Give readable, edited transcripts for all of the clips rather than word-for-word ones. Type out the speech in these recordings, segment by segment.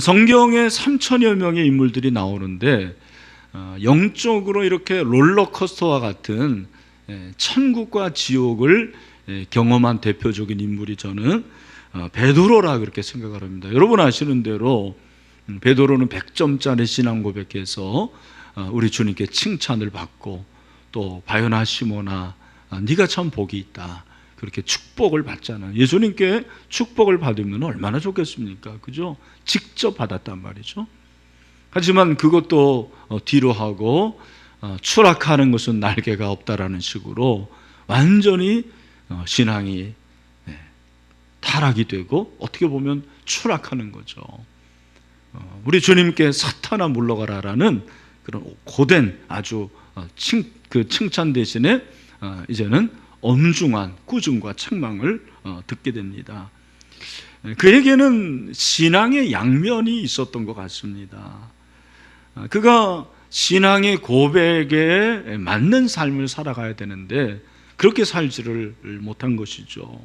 성경에 3천여 명의 인물들이 나오는데 영적으로 이렇게 롤러코스터와 같은 천국과 지옥을 경험한 대표적인 인물이 저는 베드로라 그렇게 생각을 합니다. 여러분 아시는 대로 베드로는 100점짜리 신앙 고백해서 우리 주님께 칭찬을 받고 또 바요나 시모나 네가 참 복이 있다 그렇게 축복을 받잖아요. 예수님께 축복을 받으면 얼마나 좋겠습니까? 그죠? 직접 받았단 말이죠. 하지만 그것도 뒤로 하고 추락하는 것은 날개가 없다라는 식으로 완전히 신앙이 타락이 되고 어떻게 보면 추락하는 거죠. 우리 주님께 사탄아 물러가라라는 그런 고된 아주 칭찬 대신에 이제는 엄중한 꾸중과 책망을 듣게 됩니다. 그에게는 신앙의 양면이 있었던 것 같습니다. 그가 신앙의 고백에 맞는 삶을 살아가야 되는데 그렇게 살지를 못한 것이죠.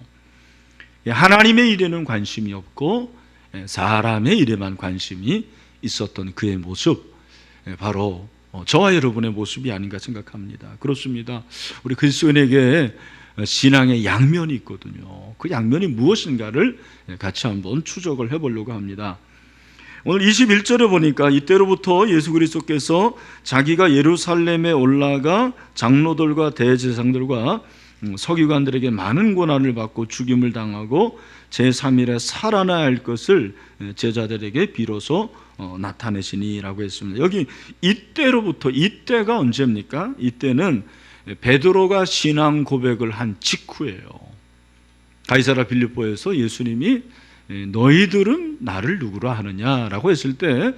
하나님의 일에는 관심이 없고 사람의 일에만 관심이 있었던 그의 모습, 바로 저와 여러분의 모습이 아닌가 생각합니다. 그렇습니다. 우리 그리스도인에게 신앙의 양면이 있거든요. 그 양면이 무엇인가를 같이 한번 추적을 해보려고 합니다. 오늘 21절에 보니까 이때로부터 예수 그리스도께서 자기가 예루살렘에 올라가 장로들과 대제사장들과 서기관들에게 많은 고난을 받고 죽임을 당하고 제3일에 살아나야 할 것을 제자들에게 비로소 나타내시니라고 했습니다. 여기 이때로부터, 이때가 언제입니까? 이때는 베드로가 신앙 고백을 한 직후예요. 가이사랴 빌립보에서 예수님이 너희들은 나를 누구라 하느냐라고 했을 때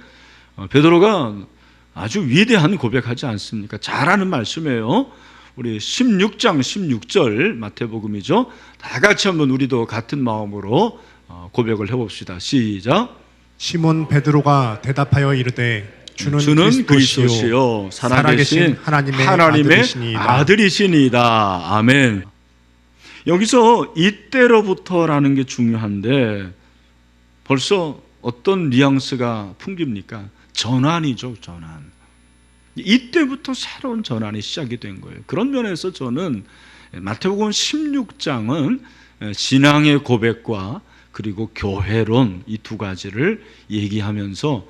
베드로가 아주 위대한 고백하지 않습니까? 잘하는 말씀이에요. 우리 16장 16절 마태복음이죠. 다 같이 한번 우리도 같은 마음으로 고백을 해봅시다. 시작. 시몬 베드로가 대답하여 이르되 주는 그리스도시요 살아계신 하나님의 아들이시니이다. 아멘. 여기서 이때로부터라는 게 중요한데 벌써 어떤 뉘앙스가 풍깁니까? 전환이죠, 전환. 이때부터 새로운 전환이 시작이 된 거예요. 그런 면에서 저는 마태복음 16장은 신앙의 고백과 그리고 교회론 이 두 가지를 얘기하면서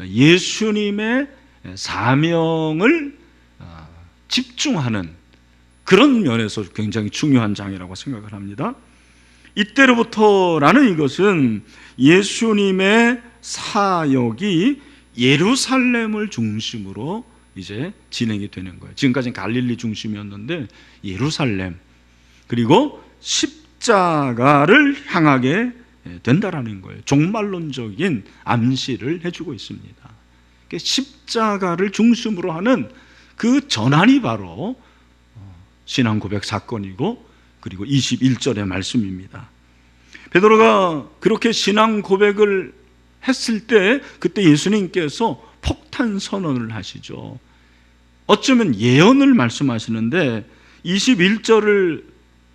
예수님의 사명을 집중하는 그런 면에서 굉장히 중요한 장이라고 생각을 합니다. 이때로부터라는 이것은 예수님의 사역이 예루살렘을 중심으로 이제 진행이 되는 거예요. 지금까지는 갈릴리 중심이었는데 예루살렘 그리고 십자가를 향하게 된다라는 거예요. 종말론적인 암시를 해주고 있습니다. 십자가를 중심으로 하는 그 전환이 바로 신앙 고백 사건이고 그리고 21절의 말씀입니다. 베드로가 그렇게 신앙 고백을 했을 때 그때 예수님께서 폭탄 선언을 하시죠. 어쩌면 예언을 말씀하시는데 21절을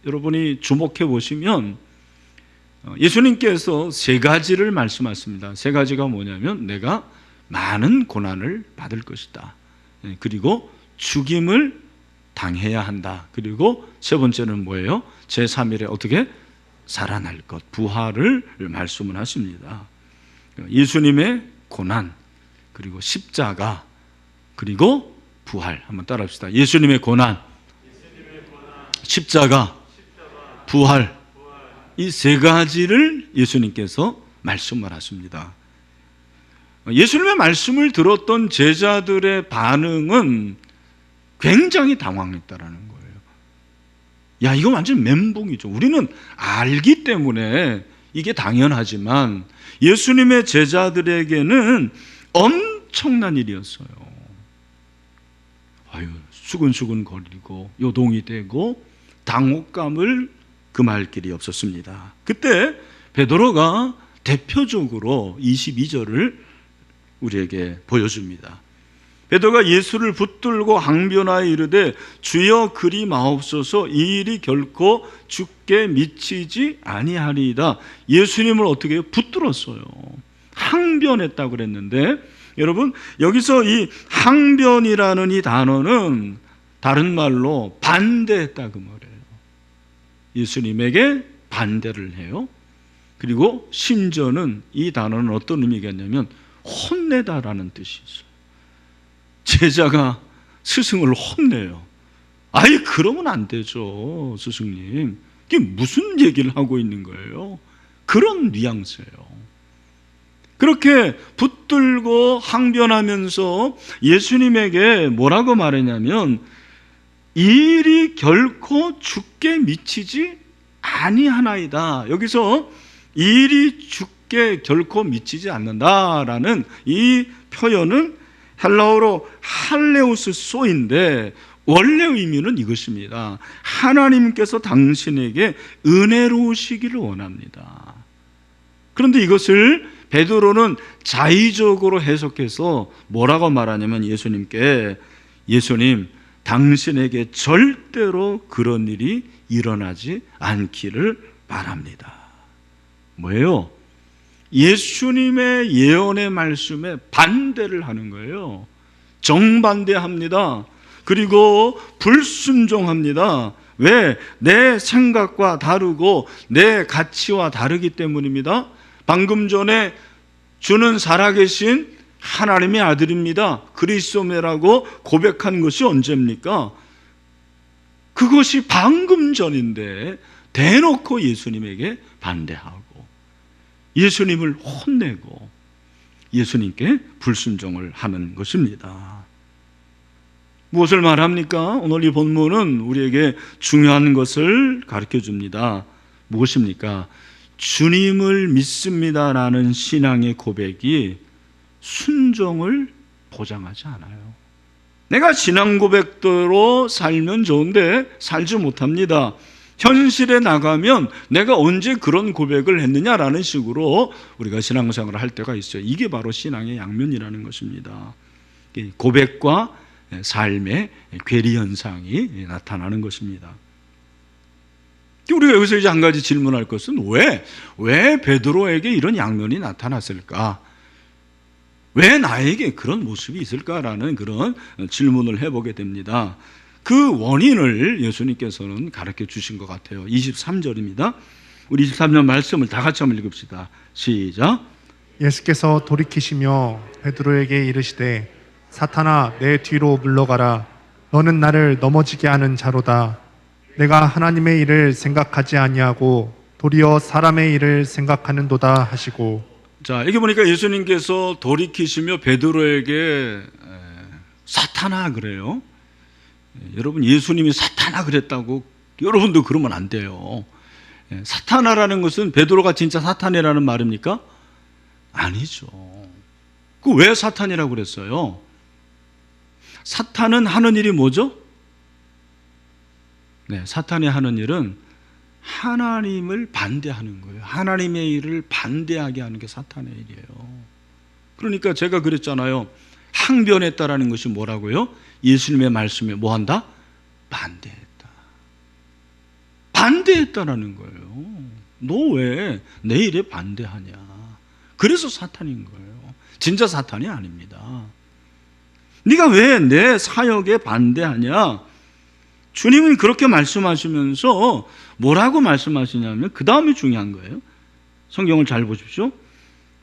여러분이 주목해 보시면 예수님께서 세 가지를 말씀하십니다. 세 가지가 뭐냐면 내가 많은 고난을 받을 것이다. 그리고 죽임을 당해야 한다. 그리고 세 번째는 뭐예요? 제3일에 어떻게? 살아날 것, 부활을 말씀을 하십니다. 예수님의 고난, 그리고 십자가, 그리고 부활. 한번 따라합시다. 예수님의 고난, 십자가, 부활. 이 세 가지를 예수님께서 말씀을 하십니다. 예수님의 말씀을 들었던 제자들의 반응은 굉장히 당황했다라는 거예요. 야, 이거 완전 멘붕이죠. 우리는 알기 때문에 이게 당연하지만 예수님의 제자들에게는 엄청난 일이었어요. 아유, 수근수근 거리고 요동이 되고 당혹감을 금할 길이 없었습니다. 그때 베드로가 대표적으로 22절을 우리에게 보여줍니다. 베드로가 예수를 붙들고 항변하여 이르되 주여 그리 마옵소서 이 일이 결코 죽게 미치지 아니하리이다. 예수님을 어떻게 붙들었어요. 항변했다고 그랬는데, 여러분 여기서 이 항변이라는 이 단어는 다른 말로 반대했다 그 말이에요. 예수님에게 반대를 해요. 그리고 심지어는 이 단어는 어떤 의미겠냐면 혼내다라는 뜻이 있어요. 제자가 스승을 혼내요. 아이 그러면 안 되죠 스승님, 이게 무슨 얘기를 하고 있는 거예요? 그런 뉘앙스예요. 그렇게 붙들고 항변하면서 예수님에게 뭐라고 말했냐면, 일이 결코 죽게 미치지 아니하나이다. 여기서 일이 죽게 결코 미치지 않는다라는 이 표현은 헬라어로 할레우스 소인데, 원래 의미는 이것입니다. 하나님께서 당신에게 은혜로우시기를 원합니다. 그런데 이것을 베드로는 자의적으로 해석해서 뭐라고 말하냐면, 예수님께, 예수님 당신에게 절대로 그런 일이 일어나지 않기를 바랍니다. 뭐예요? 예수님의 예언의 말씀에 반대를 하는 거예요. 정반대합니다. 그리고 불순종합니다. 왜? 내 생각과 다르고 내 가치와 다르기 때문입니다. 방금 전에 주는 살아계신 하나님의 아들입니다, 그리스도라고 고백한 것이 언제입니까? 그것이 방금 전인데 대놓고 예수님에게 반대하고 예수님을 혼내고 예수님께 불순종을 하는 것입니다. 무엇을 말합니까? 오늘 이 본문은 우리에게 중요한 것을 가르쳐 줍니다. 무엇입니까? 주님을 믿습니다라는 신앙의 고백이 순종을 보장하지 않아요. 내가 신앙 고백대로 살면 좋은데 살지 못합니다. 현실에 나가면 내가 언제 그런 고백을 했느냐라는 식으로 우리가 신앙생활을 할 때가 있어요. 이게 바로 신앙의 양면이라는 것입니다. 고백과 삶의 괴리 현상이 나타나는 것입니다. 우리가 여기서 이제 한 가지 질문할 것은 왜 베드로에게 이런 양면이 나타났을까? 왜 나에게 그런 모습이 있을까라는 그런 질문을 해보게 됩니다. 그 원인을 예수님께서는 가르쳐 주신 것 같아요. 23절입니다. 우리 23절 말씀을 다 같이 한번 읽읍시다. 시작. 예수께서 돌이키시며 베드로에게 이르시되 사탄아 내 뒤로 물러가라. 너는 나를 넘어지게 하는 자로다. 내가 하나님의 일을 생각하지 아니하고 도리어 사람의 일을 생각하는도다 하시고. 자, 여기 보니까 예수님께서 돌이키시며 베드로에게 사탄아 그래요. 여러분, 예수님이 사탄아 그랬다고 여러분도 그러면 안 돼요. 사탄아라는 것은 베드로가 진짜 사탄이라는 말입니까? 아니죠. 그 왜 사탄이라고 그랬어요? 사탄은 하는 일이 뭐죠? 네, 사탄이 하는 일은 하나님을 반대하는 거예요. 하나님의 일을 반대하게 하는 게 사탄의 일이에요. 그러니까 제가 그랬잖아요. 항변했다라는 것이 뭐라고요? 예수님의 말씀에 뭐한다? 반대했다. 반대했다라는 거예요. 너 왜 내 일에 반대하냐? 그래서 사탄인 거예요. 진짜 사탄이 아닙니다. 네가 왜 내 사역에 반대하냐? 주님은 그렇게 말씀하시면서 뭐라고 말씀하시냐면 그 다음이 중요한 거예요. 성경을 잘 보십시오.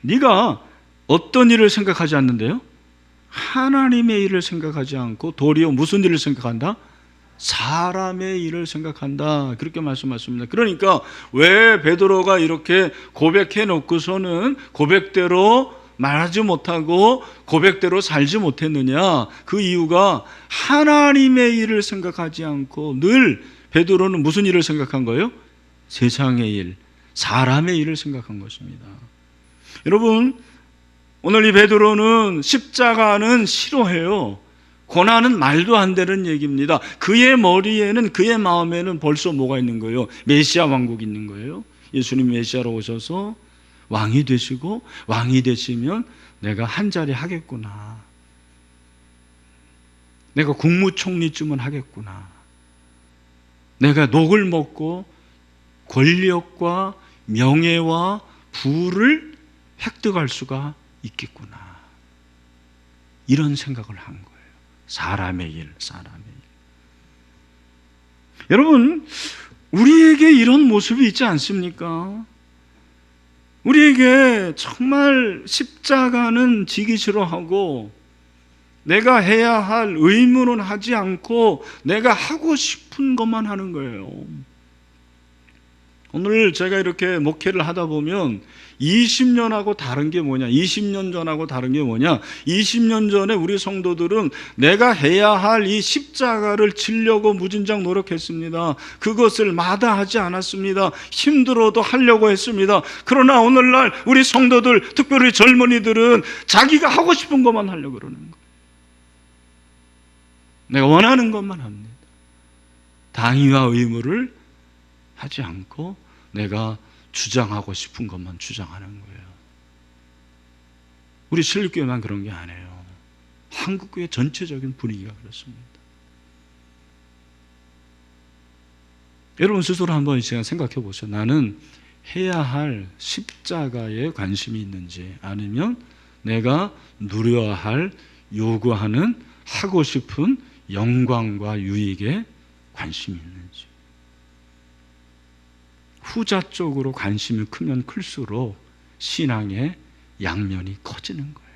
네가 어떤 일을 생각하지 않는데요? 하나님의 일을 생각하지 않고 도리어 무슨 일을 생각한다? 사람의 일을 생각한다. 그렇게 말씀하십니다. 그러니까 왜 베드로가 이렇게 고백해 놓고서는 고백대로 말하지 못하고 고백대로 살지 못했느냐? 그 이유가 하나님의 일을 생각하지 않고 늘 베드로는 무슨 일을 생각한 거예요? 세상의 일, 사람의 일을 생각한 것입니다. 여러분, 오늘 이 베드로는 십자가는 싫어해요. 고난은 말도 안 되는 얘기입니다. 그의 머리에는, 그의 마음에는 벌써 뭐가 있는 거예요? 메시아 왕국이 있는 거예요. 예수님 메시아로 오셔서 왕이 되시고, 왕이 되시면 내가 한 자리 하겠구나. 내가 국무총리쯤은 하겠구나. 내가 녹을 먹고 권력과 명예와 부를 획득할 수가 있겠구나. 이런 생각을 한 거예요. 사람의 일. 여러분, 우리에게 이런 모습이 있지 않습니까? 우리에게 정말 십자가는 지기 싫어하고 내가 해야 할 의무는 하지 않고 내가 하고 싶은 것만 하는 거예요. 오늘 제가 이렇게 목회를 하다 보면 20년하고 다른 게 뭐냐, 20년 전하고 다른 게 뭐냐, 20년 전에 우리 성도들은 내가 해야 할 이 십자가를 지려고 무진장 노력했습니다. 그것을 마다하지 않았습니다. 힘들어도 하려고 했습니다. 그러나 오늘날 우리 성도들, 특별히 젊은이들은 자기가 하고 싶은 것만 하려고 그러는 거예요. 내가 원하는 것만 합니다. 당위와 의무를 하지 않고 내가 주장하고 싶은 것만 주장하는 거예요. 우리 신립교회만 그런 게 아니에요. 한국교회 전체적인 분위기가 그렇습니다. 여러분 스스로 한번 제가 생각해 보세요. 나는 해야 할 십자가에 관심이 있는지, 아니면 내가 누려야 할, 요구하는, 하고 싶은 영광과 유익에 관심이 있는지. 후자 쪽으로 관심이 크면 클수록 신앙의 양면이 커지는 거예요.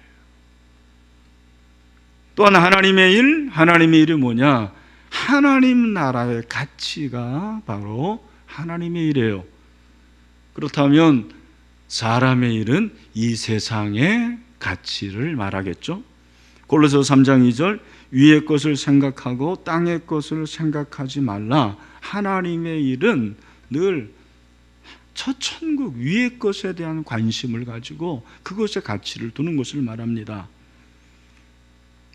또한 하나님의 일이 뭐냐? 하나님 나라의 가치가 바로 하나님의 일이에요. 그렇다면 사람의 일은 이 세상의 가치를 말하겠죠. 골로새서 3장 2절, 위의 것을 생각하고 땅의 것을 생각하지 말라. 하나님의 일은 늘 저 천국 위의 것에 대한 관심을 가지고 그것의 가치를 두는 것을 말합니다.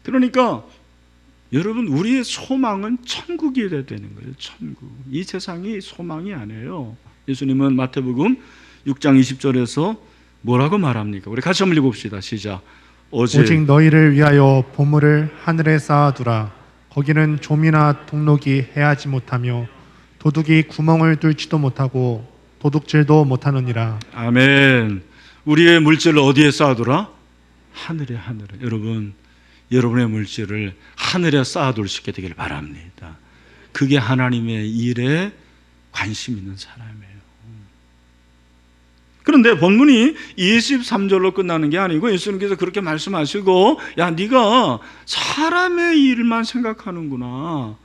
그러니까 여러분, 우리의 소망은 천국이 되는 거예요. 천국. 이 세상이 소망이 아니에요. 예수님은 마태복음 6장 20절에서 뭐라고 말합니까? 우리 같이 한번 읽어봅시다. 시작. 오직 너희를 위하여 보물을 하늘에 쌓아두라. 거기는 좀이나 동록이 해하지 못하며 도둑이 구멍을 뚫지도 못하고 도둑질도 못하느니라. 아멘. 우리의 물질을 어디에 쌓아두라? 하늘에. 여러분, 여러분의 물질을 하늘에 쌓아둘 수 있게 되기를 바랍니다. 그게 하나님의 일에 관심 있는 사람이에요. 그런데 본문이 23절로 끝나는 게 아니고 예수님께서 그렇게 말씀하시고, 야, 네가 사람의 일만 생각하는구나.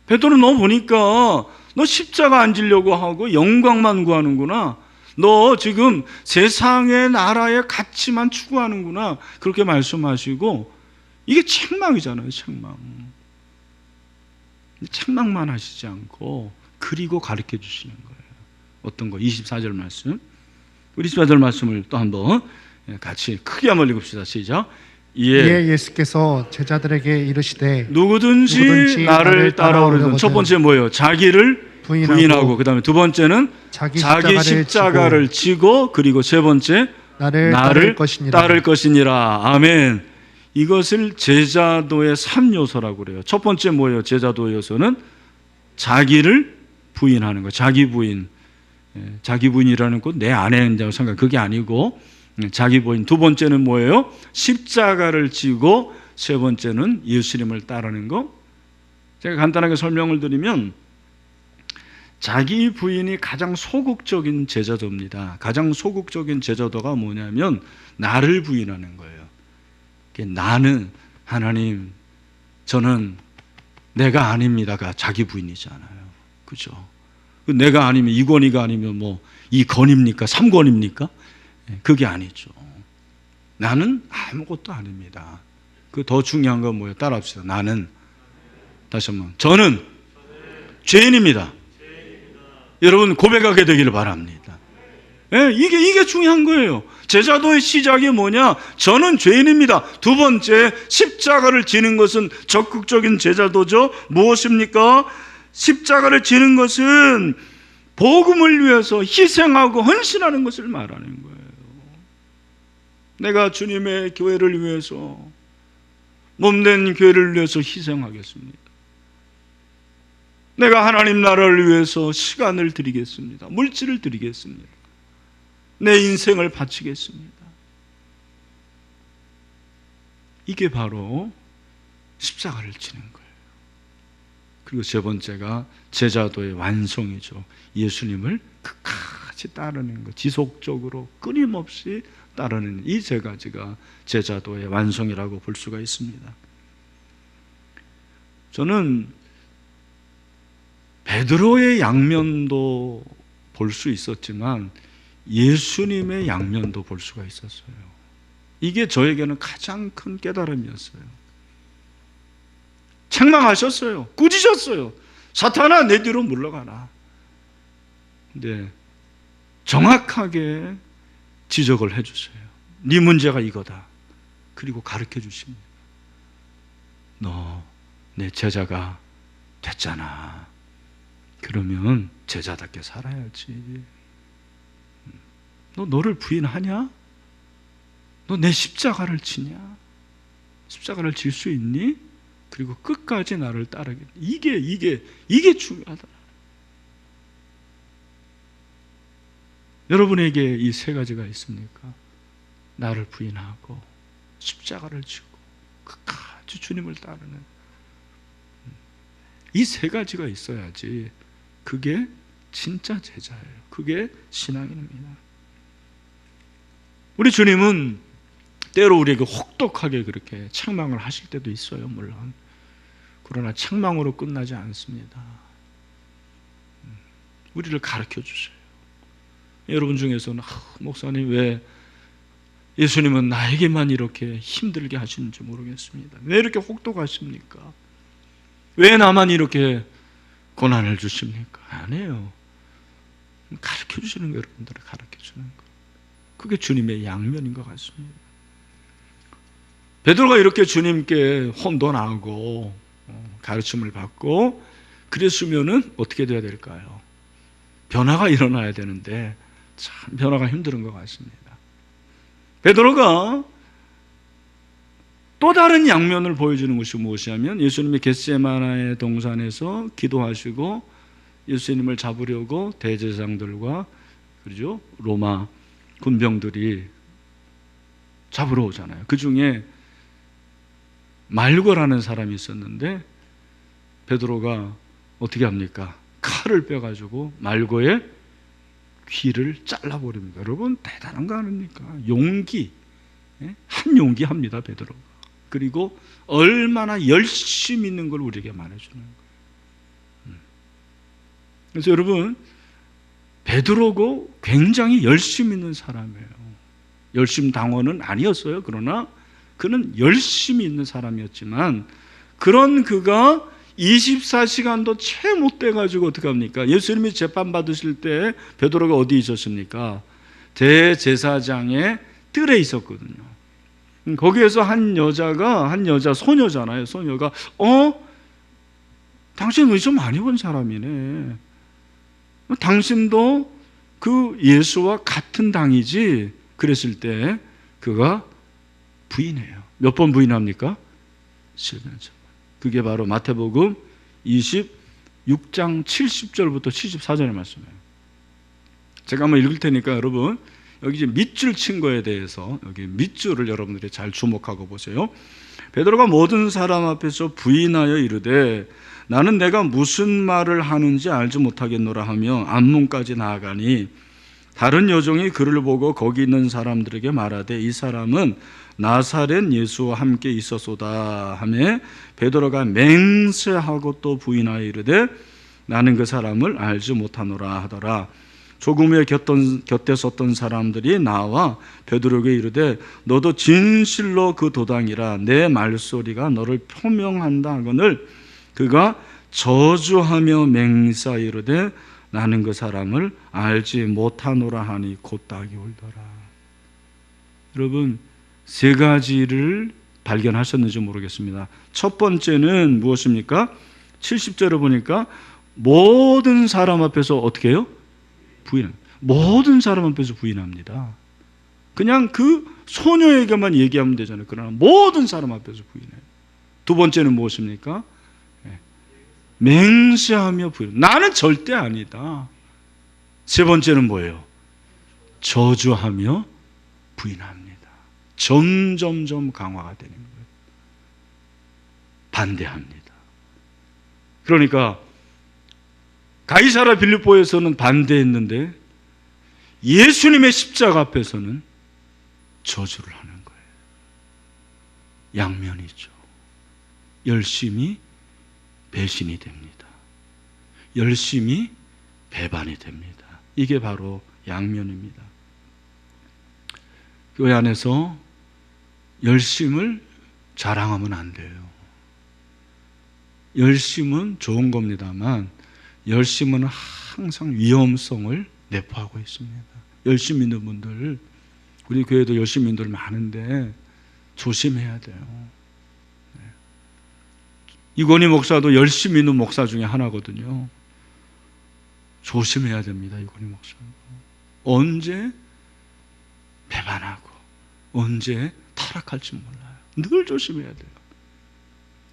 베드로, 너 보니까 너 십자가 안 지려고 하고 영광만 구하는구나. 너 지금 세상의 나라의 가치만 추구하는구나. 그렇게 말씀하시고, 이게 책망이잖아요. 책망만 하시지 않고 그리고 가르쳐 주시는 거예요. 어떤 거? 24절 말씀. 우리 24절 말씀을 또 한번 같이 크게 한번 읽읍시다. 시작. 이에 예수께서 제자들에게 이르시되 누구든지 나를 따라오려거든. 첫 번째 뭐예요? 자기를 부인하고, 그 다음에 두 번째는 자기 십자가를 지고, 그리고 세 번째 나를 따를 것이니라. 아멘. 이것을 제자도의 3요소라고 그래요. 첫 번째 뭐예요? 제자도의 요소는 자기를 부인하는 거. 자기 부인. 자기 부인이라는 것 내 안에 있다고 생각, 그게 아니고 자기 부인. 두 번째는 뭐예요? 십자가를 지고, 세 번째는 예수님을 따르는 거. 제가 간단하게 설명을 드리면, 자기 부인이 가장 소극적인 제자도입니다. 가장 소극적인 제자도가 뭐냐면 나를 부인하는 거예요. 나는, 하나님, 저는 내가 아닙니다가 자기 부인이잖아요. 그죠? 내가 아니면 이권이가 아니면 뭐 이건입니까? 삼권입니까? 그게 아니죠. 나는 아무것도 아닙니다. 그 더 중요한 건 뭐예요? 따라합시다. 나는, 다시 한번, 저는 죄인입니다. 여러분 고백하게 되기를 바랍니다. 이게 중요한 거예요. 제자도의 시작이 뭐냐? 저는 죄인입니다. 두 번째, 십자가를 지는 것은 적극적인 제자도죠. 무엇입니까? 십자가를 지는 것은 복음을 위해서 희생하고 헌신하는 것을 말하는 거예요. 내가 주님의 교회를 위해서, 몸된 교회를 위해서 희생하겠습니다. 내가 하나님 나라를 위해서 시간을 드리겠습니다. 물질을 드리겠습니다. 내 인생을 바치겠습니다. 이게 바로 십자가를 지는 거예요. 그리고 세 번째가 제자도의 완성이죠. 예수님을 끝까지 따르는 것, 지속적으로 끊임없이 따르는 이 세 가지가 제자도의 완성이라고 볼 수가 있습니다. 저는 베드로의 양면도 볼 수 있었지만 예수님의 양면도 볼 수가 있었어요. 이게 저에게는 가장 큰 깨달음이었어요. 책망하셨어요. 꾸짖으셨어요. 사탄아, 내 뒤로 물러가라. 근데 정확하게 지적을 해주세요. 네 문제가 이거다. 그리고 가르쳐 주십니다. 너 내 제자가 됐잖아. 그러면 제자답게 살아야지. 너 너를 부인하냐? 너 내 십자가를 지냐? 십자가를 질 수 있니? 그리고 끝까지 나를 따르게. 이게 중요하다. 여러분에게 이 세 가지가 있습니까? 나를 부인하고 십자가를 지고 끝까지 주님을 따르는 이 세 가지가 있어야지 그게 진짜 제자예요. 그게 신앙입니다. 우리 주님은 때로 우리에게 혹독하게 그렇게 책망을 하실 때도 있어요. 물론 그러나 책망으로 끝나지 않습니다. 우리를 가르쳐 주세요. 여러분 중에서는 목사님 왜 예수님은 나에게만 이렇게 힘들게 하시는지 모르겠습니다. 왜 이렇게 혹독하십니까? 왜 나만 이렇게 고난을 주십니까? 아니에요. 가르쳐 주시는 거, 여러분들을 가르쳐 주는 거. 그게 주님의 양면인 것 같습니다. 베드로가 이렇게 주님께 혼돈하고 가르침을 받고 그랬으면은 어떻게 돼야 될까요? 변화가 일어나야 되는데 참 변화가 힘든 것 같습니다. 베드로가 또 다른 양면을 보여주는 것이 무엇이냐면 예수님이 겟세마나의 동산에서 기도하시고 예수님을 잡으려고 대제사장들과 그렇죠? 로마 군병들이 잡으러 오잖아요. 그 중에 말고라는 사람이 있었는데 베드로가 어떻게 합니까? 칼을 빼가지고 말고의 귀를 잘라버립니다. 여러분 대단한 거 아닙니까? 용기, 한 용기 합니다. 베드로가. 그리고 얼마나 열심히 있는 걸 우리에게 말해주는 거예요. 그래서 여러분 베드로고 굉장히 열심히 있는 사람이에요. 열심 당원은 아니었어요. 그러나 그는 열심히 있는 사람이었지만 그런 그가 24시간도 채 못 돼가지고 어떻게 합니까? 예수님이 재판 받으실 때 베드로가 어디 있었습니까? 대제사장의 뜰에 있었거든요. 거기에서 한 여자 소녀잖아요. 소녀가 당신 의좀 많이 본 사람이네. 당신도 그 예수와 같은 당이지. 그랬을 때 그가 부인해요. 몇 번 부인합니까? 7년. 그게 바로 마태복음 26장 70절부터 74절의 말씀이에요. 제가 한번 읽을 테니까 여러분 여기 이제 밑줄 친 거에 대해서 여기 밑줄을 여러분들이 잘 주목하고 보세요. 베드로가 모든 사람 앞에서 부인하여 이르되 나는 내가 무슨 말을 하는지 알지 못하겠노라 하며 안문까지 나아가니 다른 여종이 그를 보고 거기 있는 사람들에게 말하되 이 사람은 나사렛 예수와 함께 있었소다 하며 베드로가 맹세하고 또 부인하여 이르되 나는 그 사람을 알지 못하노라 하더라. 조금 후에 곁에 섰던 사람들이 나와 베드로에게 이르되 너도 진실로 그 도당이라 내 말소리가 너를 표명한다 하거늘 그가 저주하며 맹세하여 이르되 나는 그 사람을 알지 못하노라 하니 곧 닭이 울더라. 여러분 세 가지를 발견하셨는지 모르겠습니다. 첫 번째는 무엇입니까? 70절에 보니까 모든 사람 앞에서 어떻게 해요? 모든 사람 앞에서 부인합니다. 그냥 그 소녀에게만 얘기하면 되잖아요. 그러나 모든 사람 앞에서 부인해요. 두 번째는 무엇입니까? 맹세하며 부인. 나는 절대 아니다. 세 번째는 뭐예요? 저주하며 부인합니다. 점점점 강화가 되는 거예요. 반대합니다. 그러니까 가이사라 빌립보에서는 반대했는데 예수님의 십자가 앞에서는 저주를 하는 거예요. 양면이죠. 열심히 배신이 됩니다. 열심히 배반이 됩니다. 이게 바로 양면입니다. 교회 안에서 열심을 자랑하면 안 돼요. 열심은 좋은 겁니다만 열심은 항상 위험성을 내포하고 있습니다. 열심 있는 분들, 우리 교회도 열심 있는 분들 많은데 조심해야 돼요. 이건희 목사도 열심히 있는 목사 중에 하나거든요. 조심해야 됩니다. 이건희 목사. 언제 배반하고 언제 타락할지 몰라요. 늘 조심해야 돼요.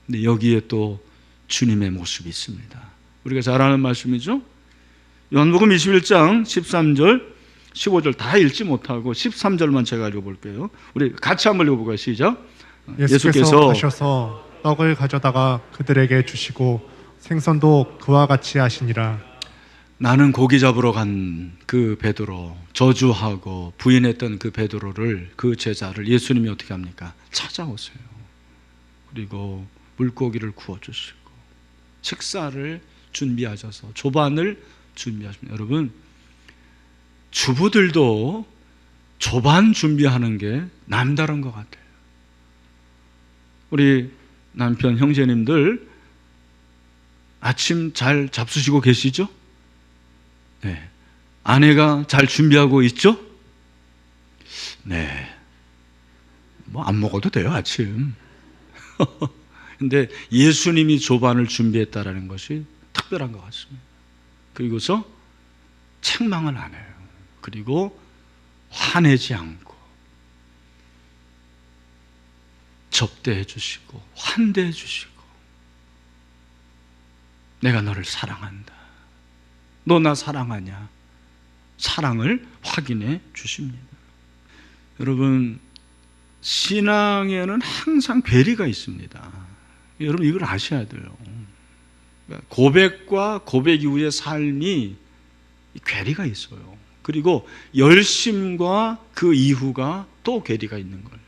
근데 여기에 또 주님의 모습이 있습니다. 우리가 잘 아는 말씀이죠. 요한복음 21장 13절 15절 다 읽지 못하고 13절만 제가 읽어볼게요. 우리 같이 한번 읽어볼까요? 시작. 예수께서 가셔서 떡을 가져다가 그들에게 주시고 생선도 그와 같이 하시니라. 나는 고기 잡으러 간 그 베드로, 저주하고 부인했던 그 베드로를, 그 제자를 예수님이 어떻게 합니까? 찾아오세요. 그리고 물고기를 구워주시고 식사를 준비하셔서 조반을 준비하십니다. 여러분, 주부들도 조반 준비하는 게 남다른 것 같아요. 우리 남편 형제님들 아침 잘 잡수시고 계시죠? 네. 아내가 잘 준비하고 있죠? 네. 뭐 안 먹어도 돼요, 아침. 근데 예수님이 조반을 준비했다라는 것이 특별한 것 같습니다. 그리고서 책망을 안 해요. 그리고 화내지 않고 접대해 주시고 환대해 주시고 내가 너를 사랑한다. 너 나 사랑하냐? 사랑을 확인해 주십니다. 여러분, 신앙에는 항상 괴리가 있습니다. 여러분 이걸 아셔야 돼요. 고백과 고백 이후의 삶이 괴리가 있어요. 그리고 열심과 그 이후가 또 괴리가 있는 거예요.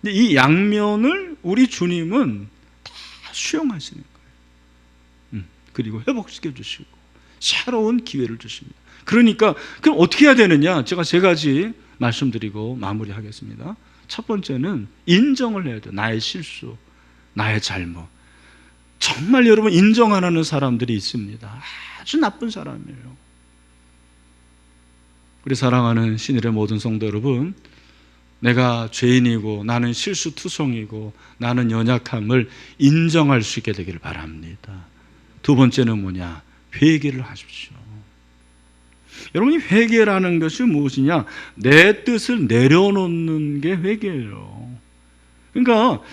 근데 이 양면을 우리 주님은 다 수용하시는 거예요. 그리고 회복시켜 주시고 새로운 기회를 주십니다. 그러니까 그럼 어떻게 해야 되느냐? 제가 세 가지 말씀드리고 마무리하겠습니다. 첫 번째는 인정을 해야 돼요. 나의 실수, 나의 잘못. 정말 여러분 인정 안 하는 사람들이 있습니다. 아주 나쁜 사람이에요. 우리 사랑하는 신일의 모든 성도 여러분, 내가 죄인이고 나는 실수투성이고 나는 연약함을 인정할 수 있게 되기를 바랍니다. 두 번째는 뭐냐? 회개를 하십시오. 여러분이 회개라는 것이 무엇이냐? 내 뜻을 내려놓는 게 회개예요. 그러니까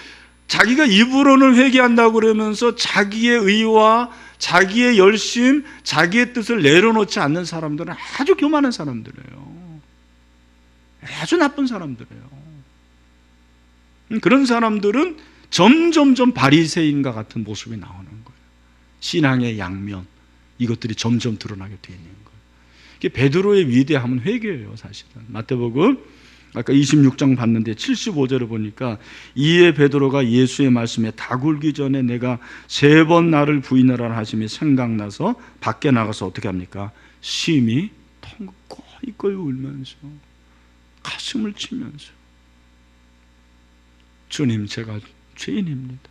자기가 입으로는 회개한다고 그러면서 자기의 의와 자기의 열심, 자기의 뜻을 내려놓지 않는 사람들은 아주 교만한 사람들이에요. 아주 나쁜 사람들이에요. 그런 사람들은 점점점 바리새인과 같은 모습이 나오는 거예요. 신앙의 양면, 이것들이 점점 드러나게 되어 있는 거예요. 이게 베드로의 위대함은 회개예요, 사실은. 마태복음 아까 26장 봤는데 75절을 보니까 이에 베드로가 예수의 말씀에 다 굴기 전에 내가 3번 나를 부인하라 하심이 생각나서 밖에 나가서 어떻게 합니까? 심히 꺼이꺼이 울면서 가슴을 치면서 주님, 제가 죄인입니다.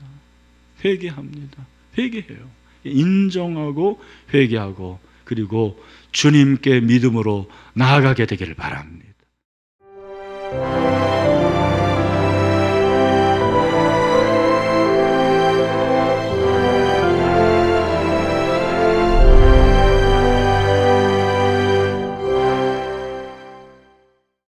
회개합니다. 회개해요. 인정하고 회개하고 그리고 주님께 믿음으로 나아가게 되기를 바랍니다.